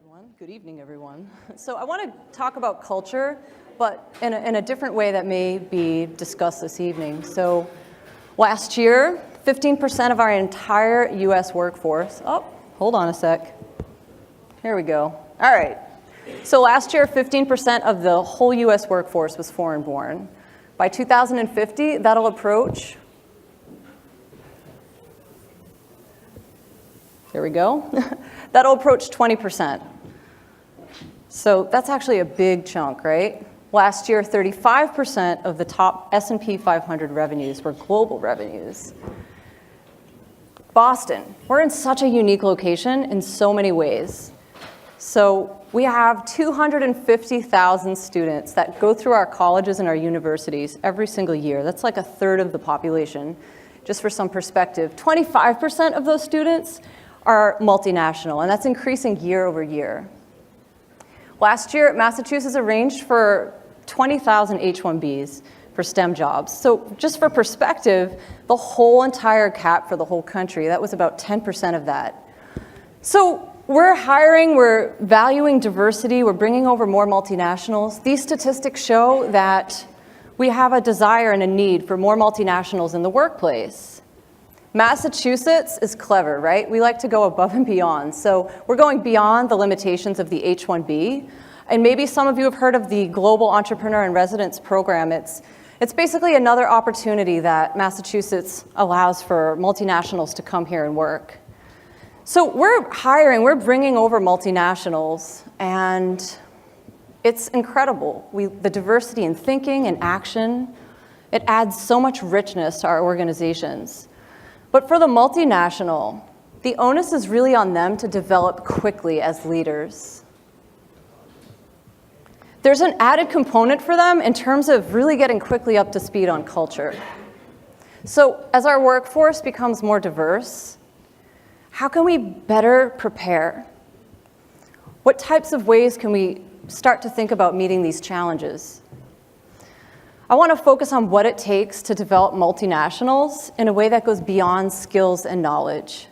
everyone. Good evening, everyone. So I want to talk about culture, but in a different way that may be discussed this evening. So last year, 15% of our entire US workforce, hold on a sec. Here we go. All right. So last year, 15% of the whole US workforce was foreign-born. By 2050, that'll approach, there we go, that'll approach 20%. So that's actually a big chunk, right? Last year, 35% of the top S&P 500 revenues were global revenues. Boston, we're in such a unique location in so many ways. So we have 250,000 students that go through our colleges and our universities every single year. That's like a third of the population. Just for some perspective, 25% of those students are multinational, and that's increasing year over year. Last year, Massachusetts arranged for 20,000 H-1Bs for STEM jobs. So just for perspective, the whole entire cap for the whole country, that was about 10% of that. So we're hiring, we're valuing diversity, we're bringing over more multinationals. These statistics show that we have a desire and a need for more multinationals in the workplace. Massachusetts is clever, right? We like to go above and beyond. So we're going beyond the limitations of the H-1B. And maybe some of you have heard of the Global Entrepreneur in Residence program. It's basically another opportunity that Massachusetts allows for multinationals to come here and work. So we're hiring, we're bringing over multinationals, and it's incredible. The diversity in thinking and action, it adds so much richness to our organizations. But for the multinational, the onus is really on them to develop quickly as leaders. There's an added component for them in terms of really getting quickly up to speed on culture. So as our workforce becomes more diverse, how can we better prepare? What types of ways can we start to think about meeting these challenges? I want to focus on what it takes to develop multinationals in a way that goes beyond skills and knowledge.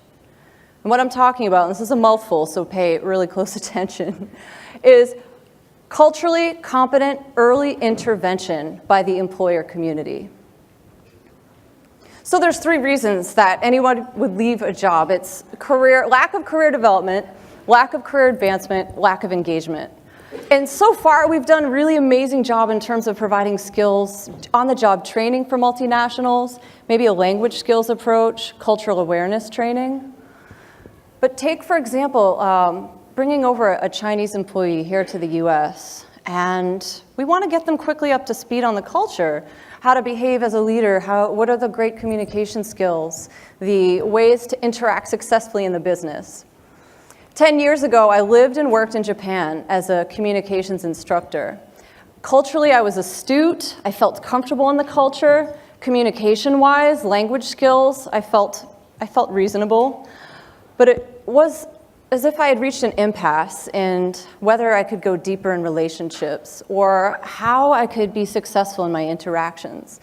And what I'm talking about, and this is a mouthful, so pay really close attention, is culturally competent early intervention by the employer community. So there's 3 reasons that anyone would leave a job. It's lack of career development, lack of career advancement, lack of engagement. And so far, we've done a really amazing job in terms of providing skills, on-the-job training for multinationals, maybe a language skills approach, cultural awareness training. But take, for example, bringing over a Chinese employee here to the US, and we want to get them quickly up to speed on the culture, how to behave as a leader, what are the great communication skills, the ways to interact successfully in the business. 10 years ago, I lived and worked in Japan as a communications instructor. Culturally, I was astute. I felt comfortable in the culture. Communication-wise, language skills, I felt reasonable. But it was as if I had reached an impasse in whether I could go deeper in relationships or how I could be successful in my interactions.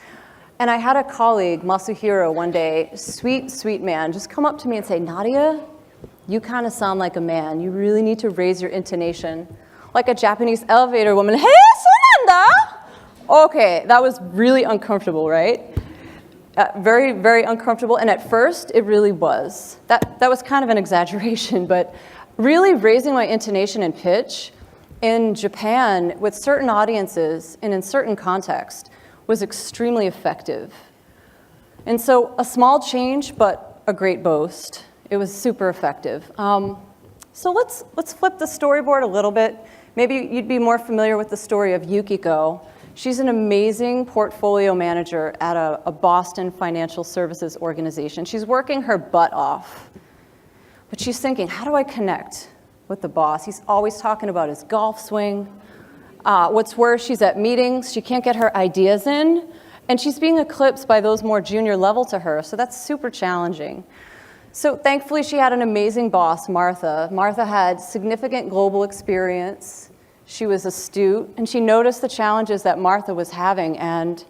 And I had a colleague, Masuhiro, one day, sweet, sweet man, just come up to me and say, "Nadia, you kind of sound like a man. You really need to raise your intonation." Like a Japanese elevator woman, "Hey, sonanda!" Okay, that was really uncomfortable, right? Very, very uncomfortable, and at first, it really was. That was kind of an exaggeration, but really raising my intonation and pitch in Japan with certain audiences and in certain contexts was extremely effective. And so a small change, but a great boast. It was super effective. So let's flip the storyboard a little bit. Maybe you'd be more familiar with the story of Yukiko. She's an amazing portfolio manager at a Boston financial services organization. She's working her butt off. But she's thinking, how do I connect with the boss? He's always talking about his golf swing. What's worse, she's at meetings. She can't get her ideas in. And she's being eclipsed by those more junior level to her. So that's super challenging. So thankfully, she had an amazing boss, Martha. Martha had significant global experience. She was astute, and she noticed the challenges that Martha was having, and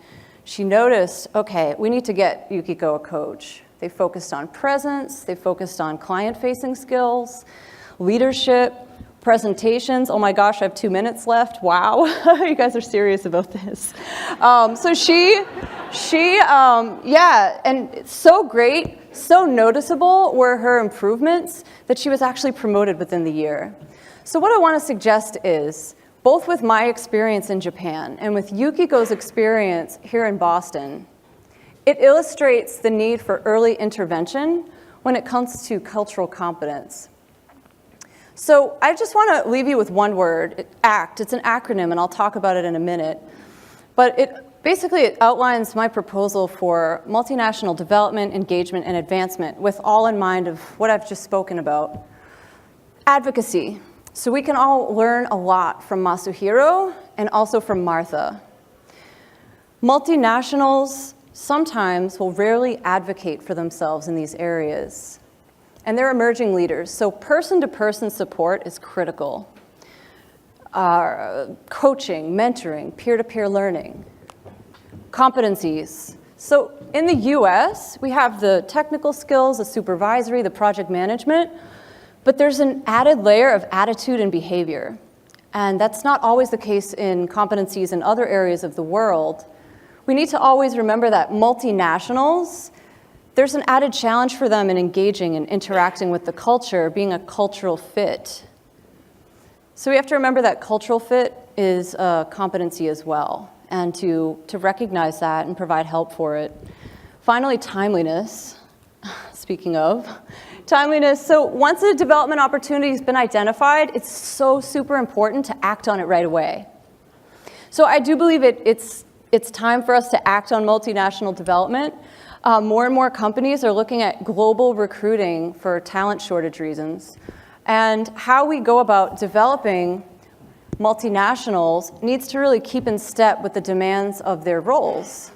she noticed, okay, we need to get Yukiko a coach. They focused on presence, they focused on client-facing skills, leadership, Presentations, oh my gosh, I have 2 minutes left. Wow, you guys are serious about this. Yeah, and it's so great, so noticeable were her improvements that she was actually promoted within the year. So what I want to suggest is, both with my experience in Japan and with Yukiko's experience here in Boston, it illustrates the need for early intervention when it comes to cultural competence. So I just want to leave you with one word, ACT. It's an acronym, and I'll talk about it in a minute. But it outlines my proposal for multinational development, engagement, and advancement with all in mind of what I've just spoken about. Advocacy. So we can all learn a lot from Masahiro and also from Martha. Multinationals sometimes will rarely advocate for themselves in these areas. And they're emerging leaders, so person-to-person support is critical. Coaching, mentoring, peer-to-peer learning. Competencies. So in the US, we have the technical skills, the supervisory, the project management, but there's an added layer of attitude and behavior. And that's not always the case in competencies in other areas of the world. We need to always remember that multinationals, there's an added challenge for them in engaging and interacting with the culture, being a cultural fit. So we have to remember that cultural fit is a competency as well, and to recognize that and provide help for it. Finally, timeliness. Speaking of timeliness, so once a development opportunity has been identified, it's so super important to act on it right away. So I do believe it's time for us to act on multinational development. More and more companies are looking at global recruiting for talent shortage reasons. And how we go about developing multinationals needs to really keep in step with the demands of their roles.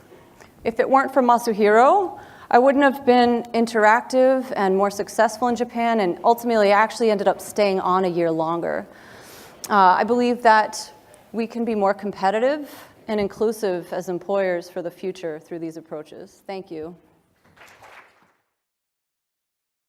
If it weren't for Masahiro, I wouldn't have been interactive and more successful in Japan, and ultimately actually ended up staying on a year longer. I believe that we can be more competitive and inclusive as employers for the future through these approaches. Thank you.